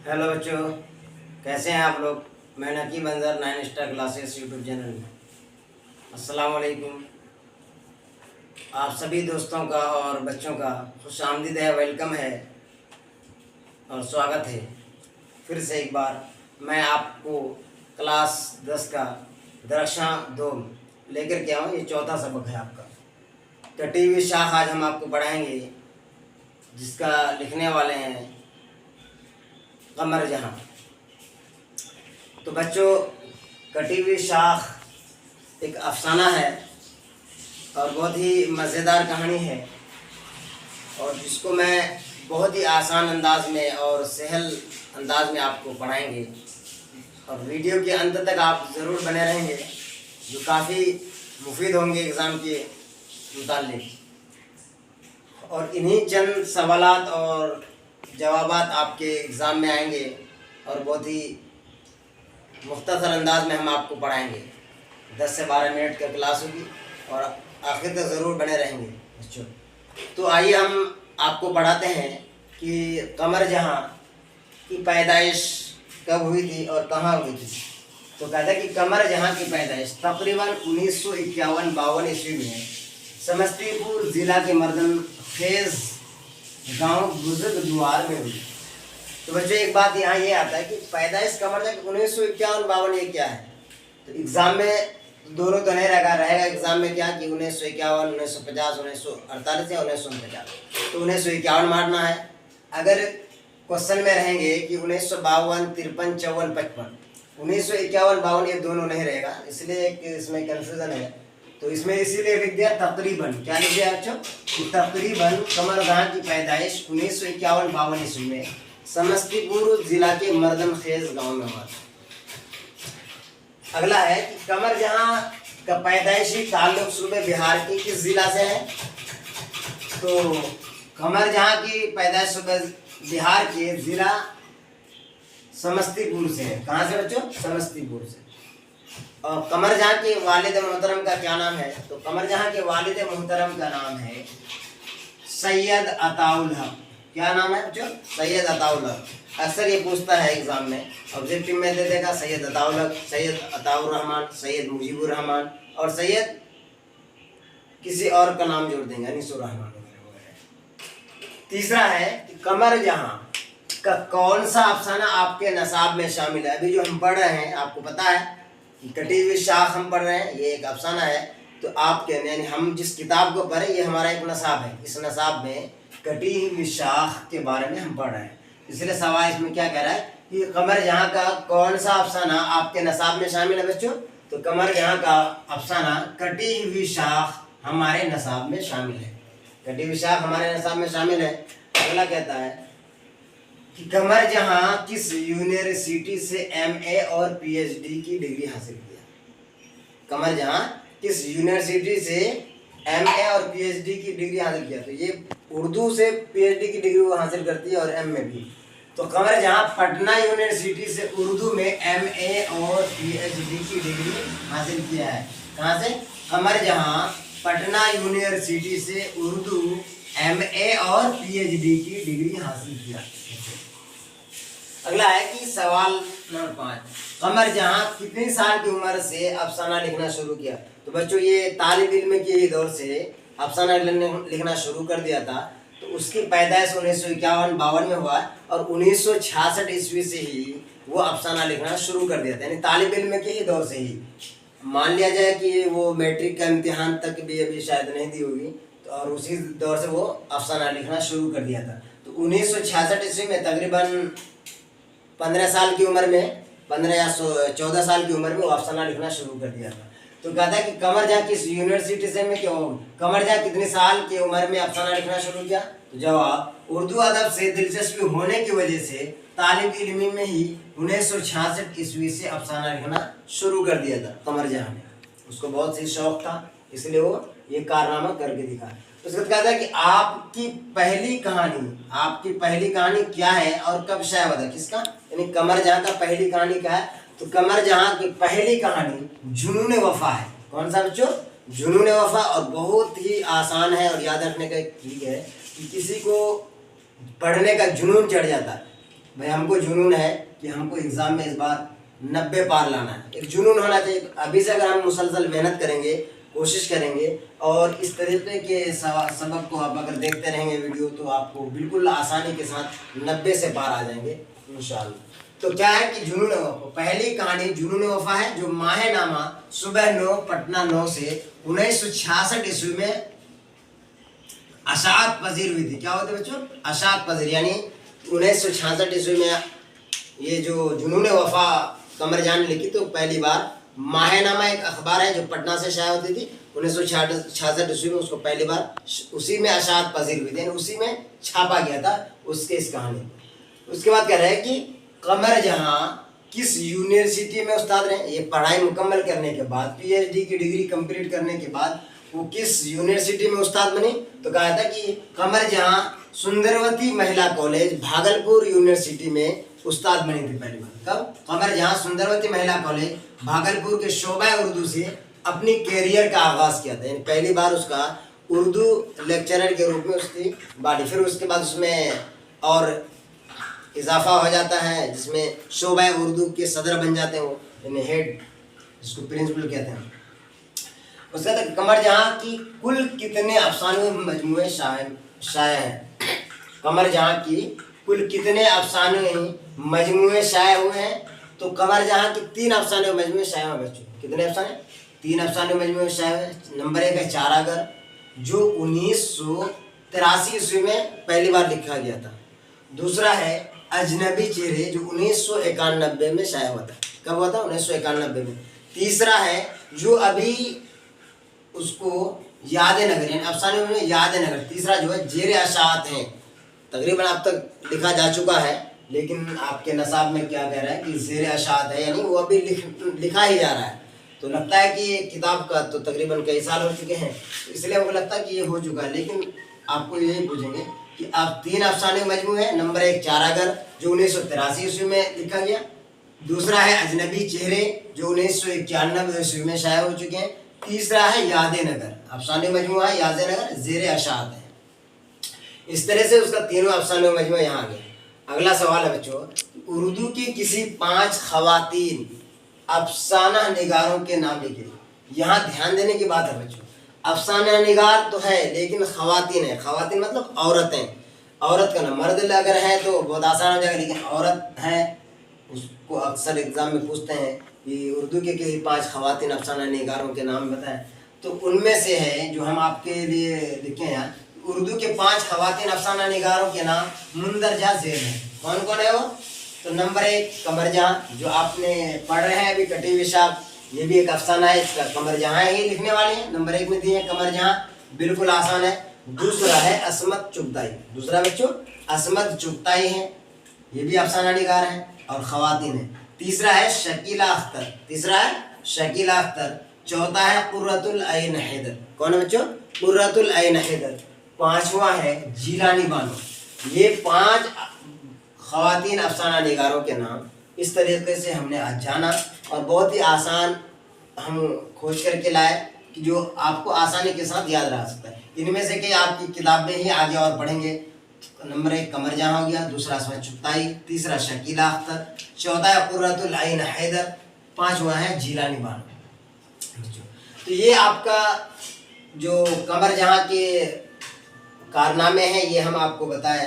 Hello बच्चों, कैसे हैं आप लोग। मैं Naqeeb Anjar 9 star classes YouTube channel में अस्सलाम वालेकुम। आप सभी दोस्तों का और बच्चों का खुशामदीद है, वेलकम है और स्वागत है। फिर से एक बार मैं आपको क्लास 10 का दरख्शां 2 लेकर के आऊँ। ये चौथा सबक है आपका। कटी हुई शाख आज हम आपको पढ़ाएंगे, जिसका लिखने वाले हैं कमर जहां। तो बच्चों, कटी हुई शाख एक अफसाना है और बहुत ही मज़ेदार कहानी है, और जिसको मैं बहुत ही आसान अंदाज में और सहल अंदाज में आपको पढ़ाएंगे। और वीडियो के अंत तक आप ज़रूर बने रहेंगे, जो काफ़ी मुफीद होंगे एग्ज़ाम के मुताल्लिक। और इन्हीं चंद सवालात और जवाबात आपके एग्ज़ाम में आएंगे और बहुत ही मुख्तसर अंदाज में हम आपको पढ़ाएंगे। 10 से 12 मिनट का क्लास होगी और आखिर तक ज़रूर बने रहेंगे बच्चों। तो आइए हम आपको पढ़ाते हैं कि कमर जहां की पैदाइश कब हुई थी और कहाँ हुई थी। तो कहते हैं कि कमर जहां की पैदाइश तकरीबन 1951-52 ईस्वी में समस्तीपुर ज़िला के मर्दन खेज गांव बुजुर्ग द्वार में हुई। तो बच्चों, एक बात यहाँ ये आता है कि पैदाइश कमर जहां 1951-52 ये क्या है। तो एग्ज़ाम में दोनों तो नहीं रहेगा एग्ज़ाम में क्या कि 1951, 1950, 1948 या 1949। तो 1951 मारना है। अगर क्वेश्चन में रहेंगे कि 1952, 53, 54, 55, 1951-52 ये दोनों नहीं रहेगा, इसलिए इसमें कन्फ्यूज़न है। तो इसमें इसीलिए लिख दिया तकरीबन। क्या लिख दिया बच्चों कि तकरीबन कमर जहां की पैदाइश 1951-52 ईस्वी में समस्तीपुर जिला के मर्दन खेज गांव में हुआ। अगला है कि कमर जहां का पैदाइशी ताल्लुक सूबे बिहार के किस जिला से है। तो कमर जहां की पैदाइश सूबे बिहार के जिला समस्तीपुर से है। कहाँ से बच्चों? समस्तीपुर से। और कमर जहां के वालिद मोहतरम का क्या नाम है। तो कमर जहां के वालिद मोहतरम का नाम है सैयद अताउल हक। क्या नाम है बच्चों? सैयद अताउल हक। अक्सर ये पूछता है एग्जाम में, ऑब्जेक्टिव में दे देगा सैयद अताउल हक, सैयद अताउर रहमान, सैयद मुजीबुर रहमान और सैयद किसी और का नाम जोड़ देंगे, अनीसुर रहमान वगैरह। तीसरा है कि कमर जहां का कौन सा अफसाना आपके नसाब में शामिल है। अभी जो हम पढ़ रहे हैं, आपको पता है कि कटी हुई शाख हम पढ़ रहे हैं, ये एक अफसाना है। तो आपके यानी हम जिस किताब को पढ़े, ये हमारा एक नसाब है। इस नसाब में कटी हुई शाख के बारे में हम पढ़ रहे हैं। इसलिए सवाल इसमें क्या कह रहा है कि कमर जहां का कौन सा अफसाना आपके नसाब में शामिल है बच्चों। तो कमर जहां का अफसाना कटी हुई शाख हमारे नसाब में शामिल है। कटी हुई शाख हमारे नसाब में शामिल है। अगला कहता है कि कमर जहां किस यूनिवर्सिटी से MA और PhD की डिग्री हासिल किया। कमर जहां किस यूनिवर्सिटी से MA और PhD की डिग्री हासिल किया। तो ये उर्दू से PhD की डिग्री वो हासिल करती है और M में भी। तो कमर जहां पटना यूनिवर्सिटी से उर्दू में MA और PhD की डिग्री हासिल किया है। कहाँ से? कमर जहां पटना यूनिवर्सिटी से उर्दू MA और PhD की डिग्री हासिल किया। अगला है कि सवाल नंबर 5, कमर जहां कितनी साल की उम्र से अफसाना लिखना शुरू किया। तो बच्चों, ये तालिब इल्म के ही दौर से अफसाना लिखना शुरू कर दिया था। तो उसकी पैदाइश 1951-52 में हुआ और 1966 ईस्वी से ही वो अफसाना लिखना शुरू कर दिया था, यानी तालिब इल्म के ही दौर से ही। मान लिया जाए कि वो मैट्रिक का इम्तिहान तक भी अभी शायद नहीं दी होगी, तो और उसी दौर से वो अफसाना लिखना शुरू कर दिया था। तो 1966 ईस्वी में तकरीबन 15 साल की उम्र में, 15 या 14 साल की उम्र में वो अफसाना लिखना शुरू कर दिया था। तो कहता है कि कमर जहां किस यूनिवर्सिटी से में क्यों, कमर जहां कितने साल की उम्र में अफसाना लिखना शुरू किया। तो जवाब, उर्दू अदब से दिलचस्पी होने की वजह से तालिब इल्मी में ही 1966 ईस्वी से अफसाना लिखना शुरू कर दिया था कमर जहां ने। उसको बहुत सी शौक था, इसलिए वो ये कारनामा करके दिखा। उसके बाद कहता है कि आपकी पहली कहानी क्या है और कब शाया हुआ था। किसका? यानी कमर जहां का पहली कहानी क्या है। तो कमर जहां की पहली कहानी जुनून वफा है। कौन सा बच्चों? जुनून वफा। और बहुत ही आसान है और याद रखने का एक ट्रिक है कि किसी को पढ़ने का जुनून चढ़ जाता है भाई हमको जुनून है कि हमको एग्ज़ाम में इस बार 90 पार लाना है, एक जुनून होना चाहिए। अभी से अगर हम मुसलसल मेहनत करेंगे, कोशिश करेंगे और इस तरीके के सबक को आप अगर देखते रहेंगे वीडियो, तो आपको बिल्कुल आसानी के साथ 90 से पार आ जाएंगे इंशाअल्लाह। तो क्या है कि जुनून वफा, पहली कहानी जुनून वफा है, जो माहनामा सुबह 9 पटना 9 से 1966 ईस्वी में अशात पजीर हुई थी। क्या होते बच्चों? अशात पजीर, यानी 1966 ईस्वी में ये जो जुनून वफा कमर जान ने लिखी। तो पहली बार माहनामा एक अखबार है जो पटना से शाया होती थी 1966 ईस्वी में, उसको पहली बार उसी में अशात पजीर हुई थी, उसी में छापा गया था उसके इस कहानी। उसके बाद कह रहे हैं कि कमर जहां किस यूनिवर्सिटी में उस्ताद रहे। ये पढ़ाई मुकम्मल करने के बाद, पीएचडी की डिग्री कंप्लीट करने के बाद वो किस यूनिवर्सिटी में उस्ताद बनी? तो कहा था कि कमर जहां सुंदरवती महिला कॉलेज भागलपुर यूनिवर्सिटी में उस्ताद बनी थी पहली बार। कब? कमर जहां सुंदरवती महिला कॉलेज भागलपुर के शोबा उर्दू से अपनी कैरियर का आगाज किया था, यानी पहली बार उसका उर्दू लेक्चरर के रूप में उसकी बाड़ी। फिर उसके बाद उसमें और इजाफा हो जाता है, जिसमें शोबा उर्दू के सदर बन जाते हैं वो, यानी हेड, जिसको प्रिंसिपल कहते हैं। उसका तक कमर जहां की कुल कितने अफसाने मजमूए शाया हैं? कमर जहां की कुल कितने अफसाने मजमूए शाया हुए हैं? तो कमर जहां की 3 अफसाने मजमूए शाया हुए बच्चों। कितने अफसाने? 3 अफसाने मजमूए शाया हुए। नंबर 1 है चारागर, जो 1983 ईस्वी में पहली बार लिखा गया था। दूसरा है अजनबी चेहरे, जो 1991 में शाया हुआ था। कब हुआ था? 1991 में। तीसरा है जो अभी उसको याद नगर, यानी अफसाने में याद नगर, तीसरा जो है जेर अशात है। तकरीबन अब तक लिखा जा चुका है, लेकिन आपके नसाब में क्या कह रहा है कि जेर अशात है, यानी वो अभी लिखा ही जा रहा है। तो लगता है कि किताब का तो तकरीबन कई साल हो चुके हैं, इसलिए हमको लगता है कि ये हो चुका है। लेकिन आपको यही पूछेंगे कि अब 3 अफसाने मजमूए हैं। नंबर 1 चारागर, जो 1983 ईस्वी में लिखा गया। दूसरा है अजनबी चेहरे, जो 1991 ईस्वी में शाया हो चुके हैं। तीसरा है याद नगर, अफसाने मजमूआ है याद नगर, जेर अशात है। इस तरह से उसका तीनों अफसाने मजमूआ यहाँ आ गए। अगला सवाल है बच्चों, उर्दू की किसी 5 खवातीन अफसाना निगारों के नाम लिखिए। यहाँ ध्यान देने की बात है बच्चों, अफसाना निगार तो है लेकिन खवातीन है। खवातीन मतलब औरतें। औरत का नाम, मर्द अगर है तो बहुत आसान हो जाएगा, लेकिन औरत है उसको अक्सर एग्जाम में पूछते हैं कि उर्दू के किसी 5 खवातीन अफसाना निगारों के नाम बताएं। तो उनमें से है जो हम आपके लिए लिखे हैं, उर्दू के 5 खवातीन अफसाना निगारों के नाम मुंदरजा झेल है। कौन कौन है वो? तो नंबर 1 कमर जहां, जो आपने पढ़ रहे हैं अभी कटी हुई शाप, ये भी एक अफसाना है, इसका कमर जहां ही लिखने वाले हैं। नंबर 1 में दिए हैं कमर जहां, बिल्कुल आसान है। दूसरा है असमत चुगताई, दूसरा बच्चों असमत चुगताई है, ये भी अफसाना निगार है और खवातीन है। तीसरा है शकीला अख्तर, तीसरा है शकीला अख्तर। चौथा है कुर्रतुल ऐन हैदर, कौन है बच्चों? कुर्रतुल ऐन हैदर। पांचवा है जीलानी बानो। ये 5 खवातीन अफसाना निगारों के नाम इस तरीके से हमने आज जाना, और बहुत ही आसान हम खोज करके लाए कि जो आपको आसानी के साथ याद रह सकता है। इनमें से कई आपकी किताब में ही आगे और पढ़ेंगे। नंबर 1 कमर जहां हो गया, दूसरा असमत चुगताई, तीसरा शकीला अख्तर, चौथा है कुर्रतुल ऐन हैदर, 5वां है जीलानी बानो। तो ये आपका जो कमर जहां के कारनामे हैं ये हम आपको बताए,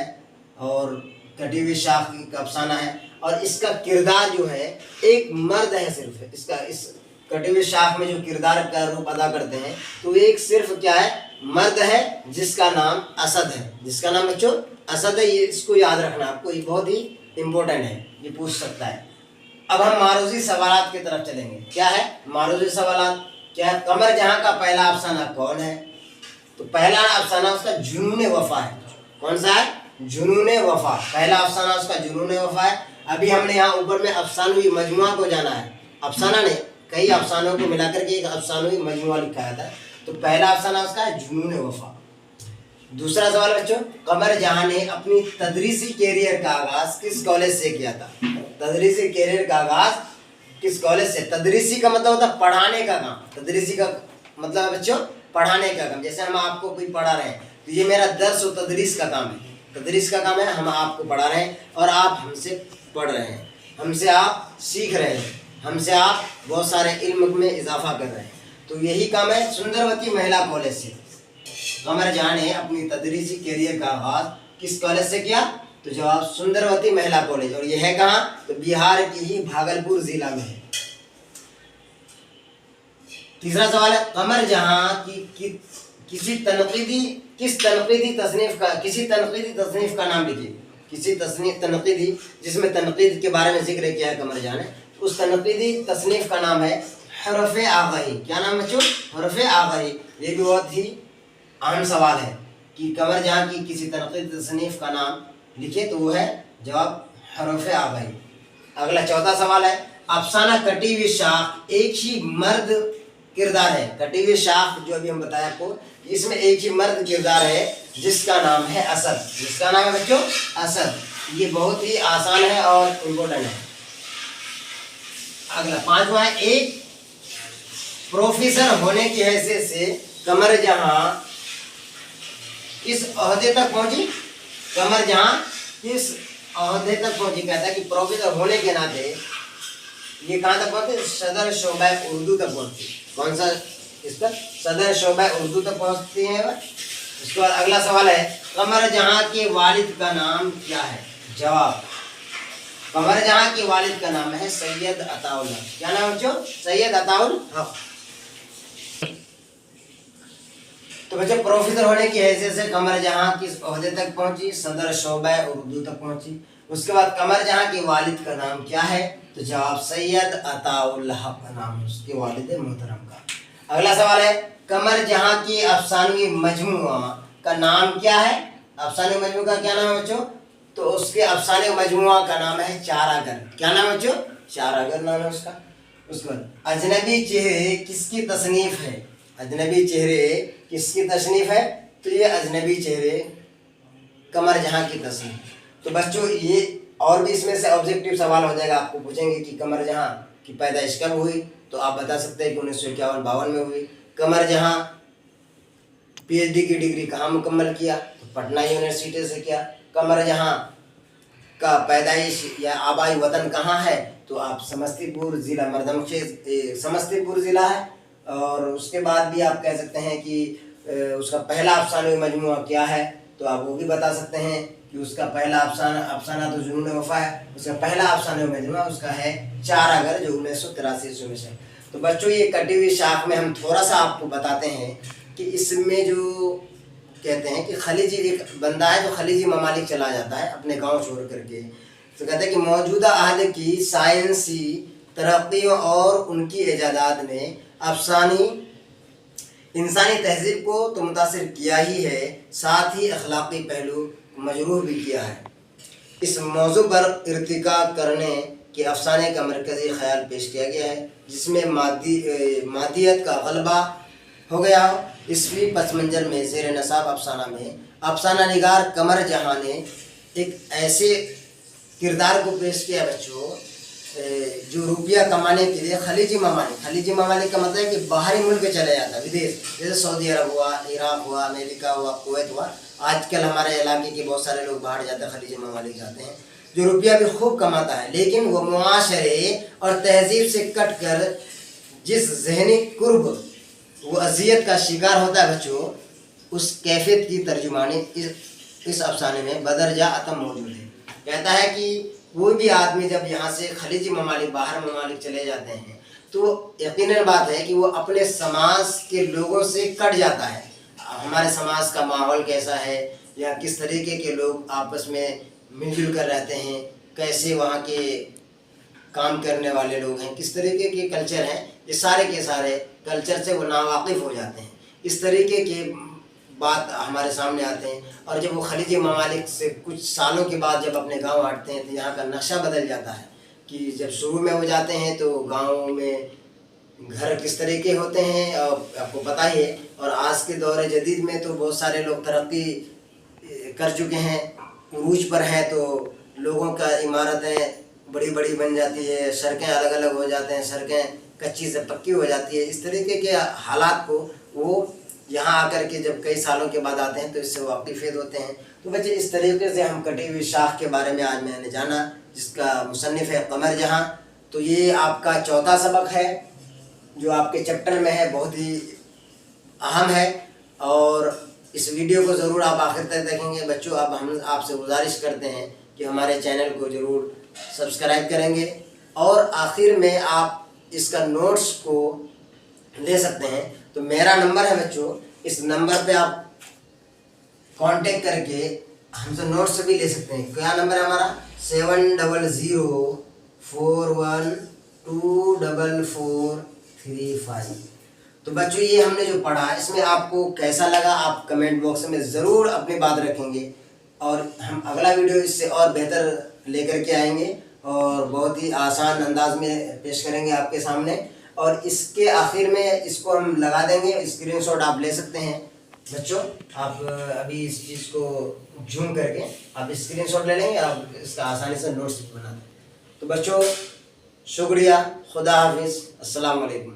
और कटी हुई शाख का अफसाना है, और इसका किरदार जो है एक मर्द है सिर्फ। इसका इस कटी हुई शाख में जो किरदार का रूप अदा करते हैं, तो एक सिर्फ क्या है? मर्द है, जिसका नाम असद है। जिसका नाम बच्चों असद है, ये इसको याद रखना आपको, ये बहुत ही इम्पोर्टेंट है, ये पूछ सकता है। अब हम मारूजी सवालात की तरफ चलेंगे। क्या है मारूजी सवालात? क्या है? कमर जहां का पहला अफसाना कौन है? तो पहला अफसाना उसका जुनून वफा है। कौन सा है? जुनून वफा। पहला अफसाना उसका जुनून वफा है। अभी हमने यहाँ ऊपर में अफसानवी मजमुआ को जाना है, अफसाना ने कई अफसानों को मिलाकर के एक अफसानवी मजमुआ लिखा था। तो पहला अफसाना उसका है जुनून वफा। दूसरा सवाल बच्चों, कमर जहां ने अपनी तदरीसी कैरियर का आगाज किस कॉलेज से किया था? तदरीसी कैरियर का आगाज किस कॉलेज से? तदरीसी का मतलब होता है पढ़ाने का काम। तदरीसी का मतलब बच्चों पढ़ाने का काम। जैसे हम आपको कोई पढ़ा रहे हैं, तो ये मेरा दर्स और तदरीस का काम है। तदरीस का काम है, हम आपको पढ़ा रहे हैं और आप हमसे पढ़ रहे हैं, हमसे आप सीख रहे हैं, हमसे आप बहुत सारे इल्म में इजाफा कर रहे हैं। तो यही काम है सुंदरवती महिला कॉलेज से। कमर जहां ने अपनी तदरीसी करियर का आगाज किस कॉलेज से किया? तो जवाब सुंदरवती महिला कॉलेज। और यह है कहाँ? तो बिहार की ही भागलपुर जिला में है। तीसरा सवाल है, कमर जहां की किसी तनकीदी तसनीफ का नाम लिखिए। किसी तनकीदी जिसमें तनकीद के बारे में जिक्र किया है कमर जहां ने, उस तनकीदी तसनीफ का नाम है हरफ़े आगही। क्या नाम है बच्चों? हरफ़े आगही। ये भी बहुत ही अहम सवाल है कि कमर जहां की किसी तनकीदी तसनीफ का नाम लिखे, तो वो है जवाब हरफ़े आगही। अगला चौथा सवाल है, अफसाना कटी हुई शाख एक ही मर्द किरदार है। कटी हुई शाख जो अभी हम बताया आपको, इसमें एक ही मर्द किरदार है जिसका नाम है असद। जिसका नाम है बच्चों असद। ये बहुत ही आसान है और इम्पोर्टेंट है। अगला पांचवा है, एक प्रोफेसर होने की हैसियत से कमर जहां किस ओहदे तक पहुंची? कमर जहां किस ओहदे तक पहुंची? कहता है कि प्रोफेसर होने के नाते ये कहाँ तक पहुंचे? सदर शोबा उर्दू तक पहुंचती। कौन सा? इसका सदर शोबा उर्दू तक पहुंचती है। उसके बाद अगला सवाल है, कमर जहां के वालिद का नाम क्या है? जवाब, कमर जहां के वालिद का नाम है सैयद अताउल हक। क्या नाम है बच्चों? सैयद अताउल हक। तो बच्चों, प्रोफेसर होने की हैसियत से कमर जहां किस ओहदे तक पहुंची? सदर शोबा उर्दू तक पहुंची। उसके बाद कमर जहां के वालिद का नाम क्या है? तो जवाब सैयद अताउल हक का नाम है उसके वालिद मोहतरम का। अगला सवाल है, कमर जहां की अफसानवी मजमुआ का नाम क्या है? अफसानवी मजमुआ का क्या नाम है बच्चों? तो उसके अफसाने मजमुआ का नाम है चारागर। क्या नाम है बच्चों? चारागर नाम है उसका। उसके बाद अजनबी चेहरे किसकी तसनीफ है? अजनबी चेहरे किसकी तसनीफ है? तो ये अजनबी चेहरे कमर जहां की तसनीफ। तो बच्चों, ये और भी इसमें से ऑब्जेक्टिव सवाल हो जाएगा। आपको पूछेंगे कि कमर जहां की पैदाइश कब हुई, तो आप बता सकते हैं कि 1951-52 में हुई। कमर जहां पीएचडी की डिग्री कहाँ मुकम्मल किया? तो पटना यूनिवर्सिटी से किया। कमर जहां का पैदाइश या आबाई वतन कहाँ है? तो आप समस्तीपुर जिला, मर्दमशेर समस्तीपुर जिला है। और उसके बाद भी आप कह सकते हैं कि उसका पहला अफसाने मजमुआ क्या है, तो आप वो भी बता सकते हैं कि उसका पहला अफसाना तो जुनून वफा है। उसका पहला अफसाने मजमुआ उसका है चारागर, जो 1983 ईस्वी में है। तो बच्चों, ये कटी हुई शाख में हम थोड़ा सा आपको बताते हैं कि इसमें जो कहते हैं कि खलीजी एक बंदा है जो खलीजी ममालिक चला जाता है अपने गांव छोड़ करके। तो कहते हैं कि मौजूदा अहद की साइंसी तरक्कियों और उनकी इजादात ने अफसानी इंसानी तहजीब को तो मुतासिर किया ही है, साथ ही अखलाकी पहलू मजरूह भी किया है। इस मौजू पर इर्तिका करने के अफसाने का मरकज़ी ख्याल पेश किया गया है, जिसमें मादियत का गलबा हो गया हो। इसवी पस मंजर में ज़ेर नसाब अफसाना में अफसाना निगार कमर जहां ने एक ऐसे किरदार को पेश किया बच्चों, जो रुपया कमाने के लिए खलीजी ममालिक का मतलब है कि बाहरी मुल्क चले जाता है, विदेश, जैसे सऊदी अरब हुआ, इराक हुआ, अमेरिका हुआ, कुवैत हुआ। आजकल हमारे इलाके के बहुत सारे लोग बाहर जाते हैं, खलीजी ममालिक जाते हैं, जो रुपया भी खूब कमाता है, लेकिन वो मुआशरे और तहजीब से कट कर जिस जहनी कुर्ब वो अजियत का शिकार होता है बच्चों, उस कैफियत की तर्जुमानी इस अफसाने में बदरजा अतम मौजूद है। कहता है कि कोई भी आदमी जब यहाँ से खलीजी ममालिक, बाहर ममालिक चले जाते हैं, तो यकीनन बात है कि वो अपने समाज के लोगों से कट जाता है। हमारे समाज का माहौल कैसा है, या किस तरीके के लोग आपस में मिलजुल कर रहते हैं, कैसे वहाँ के काम करने वाले लोग हैं, किस तरीके के कल्चर हैं, ये सारे के सारे कल्चर से वो नावाकिफ़ हो जाते हैं। इस तरीके के बात हमारे सामने आते हैं। और जब वो खलीजी ममालिक से कुछ सालों के बाद जब अपने गांव आते हैं, तो यहाँ का नक्शा बदल जाता है। कि जब शुरू में वो जाते हैं तो गाँव में घर किस तरीके होते हैं आपको पता ही है। और आज के दौर जदीद में तो बहुत सारे लोग तरक्की कर चुके हैं, उरूज पर हैं, तो लोगों का इमारतें बड़ी बड़ी बन जाती है, सड़कें अलग अलग हो जाते हैं, सड़कें कच्ची से पक्की हो जाती है। इस तरीके के हालात को वो यहाँ आकर के जब कई सालों के बाद आते हैं तो इससे वाकिफ़ होते हैं। तो बच्चे इस तरीके से हम कटी हुई शाख के बारे में आज मैंने जाना, जिसका मुसन्निफ़ है कमर जहाँ। तो ये आपका चौथा सबक है जो आपके चैप्टर में है, बहुत ही अहम है और इस वीडियो को ज़रूर आप आखिर तक देखेंगे। बच्चों अब हम आपसे गुजारिश करते हैं कि हमारे चैनल को ज़रूर सब्सक्राइब करेंगे और आखिर में आप इसका नोट्स को ले सकते हैं। तो मेरा नंबर है बच्चों, इस नंबर पे आप कांटेक्ट करके हमसे नोट्स भी ले सकते हैं। क्या नंबर है हमारा? 7004124435। तो बच्चों ये हमने जो पढ़ा इसमें आपको कैसा लगा आप कमेंट बॉक्स में ज़रूर अपनी बात रखेंगे और हम अगला वीडियो इससे और बेहतर लेकर के आएंगे और बहुत ही आसान अंदाज में पेश करेंगे आपके सामने। और इसके आखिर में इसको हम लगा देंगे, स्क्रीनशॉट आप ले सकते हैं। बच्चों आप अभी इस चीज़ को जूम करके आप स्क्रीनशॉट ले लेंगे, आप इसका आसानी से नोट्स बना दें। तो बच्चों शुक्रिया, खुदा हाफिज़, अस्सलाम वालेकुम।